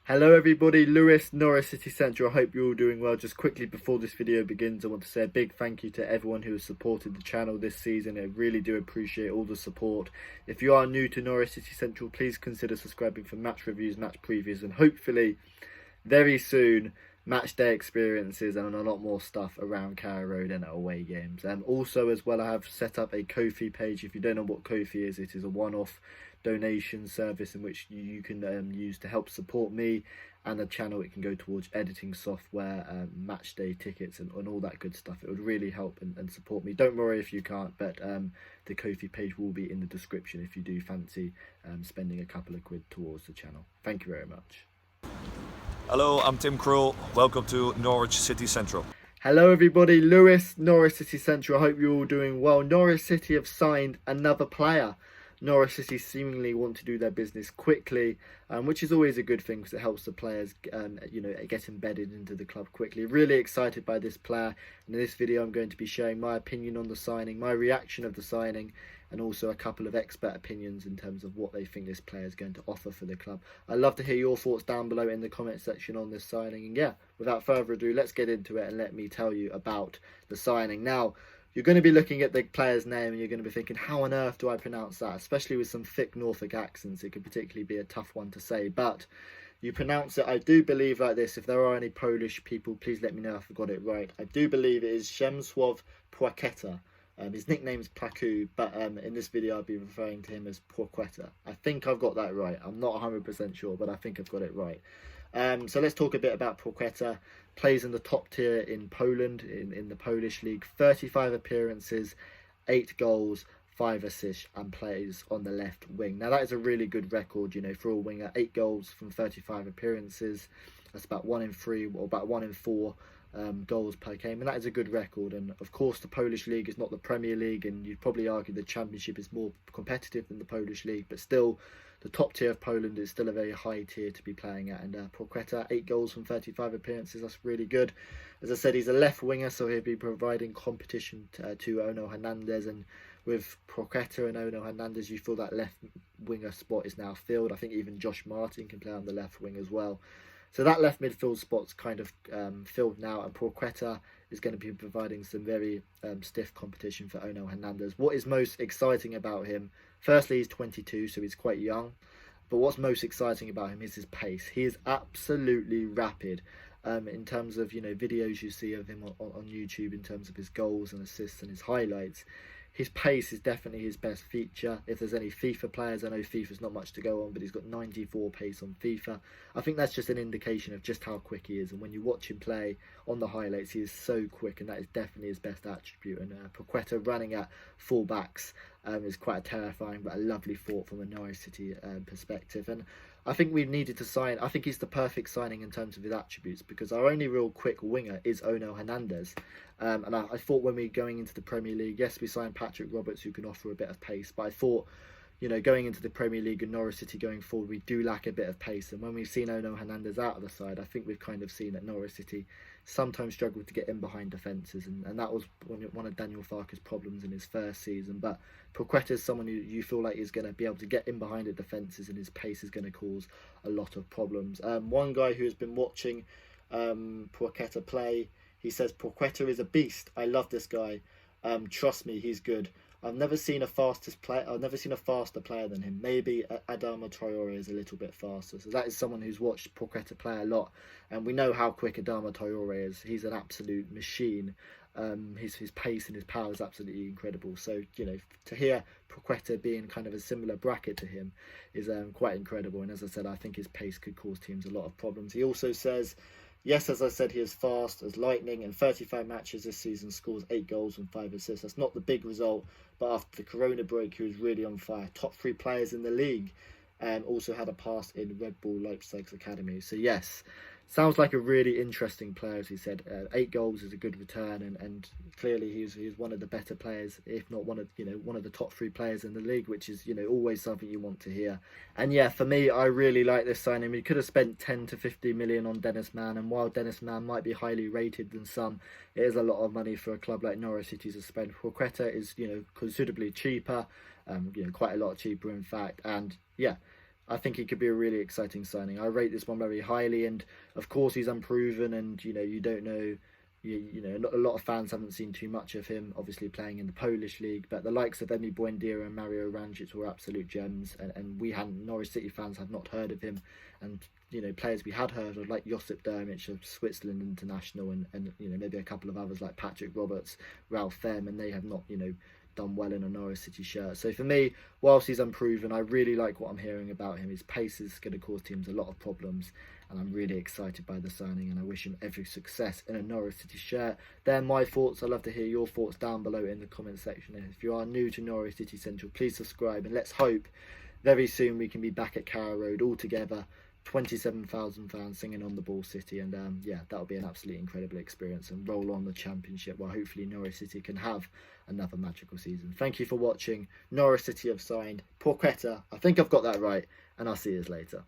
Hello everybody, Lewis, Norwich City Central. I hope you're all doing well. Just quickly before this video begins, I want to say a big thank you to everyone who has supported the channel this season. I really do appreciate all the support. If you are new to Norwich City Central, please consider subscribing for match reviews, match previews, and hopefully very soon match day experiences and a lot more stuff around Carrow Road and away games. Also as well, I have set up a Ko-fi page. If you don't know what Ko-fi is, it is a one-off donation service in which you can use to help support me and the channel. It can go towards editing software, match day tickets and all that good stuff. It would really help and support me. Don't worry if you can't, but the Ko-fi page will be in the description if you do fancy spending a couple of quid towards the channel. Thank you very much. Hello, I'm Tim Krul. Welcome to Norwich City Central. Hello everybody, Lewis, Norwich City Central. I hope you're all doing well. Norwich City have signed another player. Norwich City seemingly want to do their business quickly, which is always a good thing because it helps the players, get embedded into the club quickly. Really excited by this player. And in this video, I'm going to be sharing my opinion on the signing, my reaction of the signing, and also a couple of expert opinions in terms of what they think this player is going to offer for the club. I'd love to hear your thoughts down below in the comment section on this signing. And yeah, without further ado, let's get into it and let me tell you about the signing. Now, you're going to be looking at the player's name and you're going to be thinking, how on earth do I pronounce that? Especially with some thick Norfolk accents, it could particularly be a tough one to say. But you pronounce it, I do believe, like this. If there are any Polish people, please let me know if I got it right. I do believe it is Przemyslaw Placheta. His nickname is Plaku, but in this video I'll be referring to him as Placheta. I think I've got that right. I'm not 100% sure, but I think I've got it right. So let's talk a bit about Placheta. Plays in the top tier in Poland, in the Polish league. 35 appearances, 8 goals, 5 assists, and plays on the left wing. Now that is a really good record, for a winger. 8 goals from 35 appearances. That's about 1 in 3 or about 1 in 4 goals per game, and that is a good record. And of course the Polish league is not the Premier League, and you'd probably argue the Championship is more competitive than the Polish league, but still the top tier of Poland is still a very high tier to be playing at. And Placheta, 8 goals from 35 appearances, that's really good. As I said, he's a left winger, so he'll be providing competition to Ono Hernandez, and with Placheta and Ono Hernandez, you feel that left winger spot is now filled. I think even Josh Martin can play on the left wing as well. So that left midfield spot's kind of filled now, and Placheta is going to be providing some very stiff competition for Ono Hernandez. What is most exciting about him? Firstly, he's 22, so he's quite young. But what's most exciting about him is his pace. He is absolutely rapid. In terms of videos you see of him on YouTube, in terms of his goals and assists and his highlights. His pace is definitely his best feature. If there's any FIFA players, I know FIFA's not much to go on, but he's got 94 pace on FIFA. I think that's just an indication of just how quick he is. And when you watch him play on the highlights, he is so quick, and that is definitely his best attribute. And Placheta running at full backs is quite a terrifying but a lovely thought from a Norwich City perspective. And I think we've needed to sign. I think he's the perfect signing in terms of his attributes, because our only real quick winger is Ono Hernandez. And I thought when we going into the Premier League, yes, we signed Patrick Roberts, who can offer a bit of pace, but I thought, going into the Premier League and Norwich City going forward, we do lack a bit of pace. And when we've seen Ono Hernandez out of the side, I think we've kind of seen that Norwich City sometimes struggle to get in behind defences, and that was one of Daniel Farke's problems in his first season. But Placheta is someone who you feel like is going to be able to get in behind the defences, and his pace is going to cause a lot of problems. One guy who has been watching Placheta play, he says, Placheta is a beast. I love this guy. Trust me, he's good. I've never seen a faster player than him. Maybe Adama Traore is a little bit faster. So that is someone who's watched Placheta play a lot, and we know how quick Adama Traore is. He's an absolute machine. His pace and his power is absolutely incredible. So to hear Placheta being kind of a similar bracket to him is quite incredible. And as I said, I think his pace could cause teams a lot of problems. He also says, yes, as I said, he is fast as lightning. In 35 matches this season, scores 8 goals and 5 assists. That's not the big result, but after the Corona break, he was really on fire. Top 3 players in the league, and also had a pass in Red Bull Leipzig's academy. So yes, sounds like a really interesting player, as he said. 8 goals is a good return, and clearly he's one of the better players, if not one of the top 3 players in the league, which is always something you want to hear. And yeah, for me, I really like this signing. We could have spent 10 to 50 million on Dennis Mann, and while Dennis Mann might be highly rated than some, it is a lot of money for a club like Norwich City to spend. Placheta is considerably cheaper, quite a lot cheaper in fact, and yeah. I think he could be a really exciting signing. I rate this one very highly, and of course he's unproven, and you don't know. You know, a lot of fans haven't seen too much of him, obviously playing in the Polish league, but the likes of Emi Buendia and Mario Ranjic were absolute gems, and Norwich City fans had not heard of him, and players we had heard of like Josip Dermic of Switzerland international, and maybe a couple of others like Patrick Roberts, Ralph Fem, and they have not done well in a Norwich City shirt. So for me, whilst he's unproven, I really like what I'm hearing about him. His pace is going to cause teams a lot of problems, and I'm really excited by the signing, and I wish him every success in a Norwich City shirt. They're my thoughts. I'd love to hear your thoughts down below in the comment section. And if you are new to Norwich City Central, please subscribe, and let's hope very soon we can be back at Carrow Road all together, 27,000 fans singing on the Ball City, and that'll be an absolutely incredible experience, and roll on the Championship while hopefully Norwich City can have another magical season. Thank you for watching. Norwich City have signed Placheta. I think I've got that right, and I'll see you later.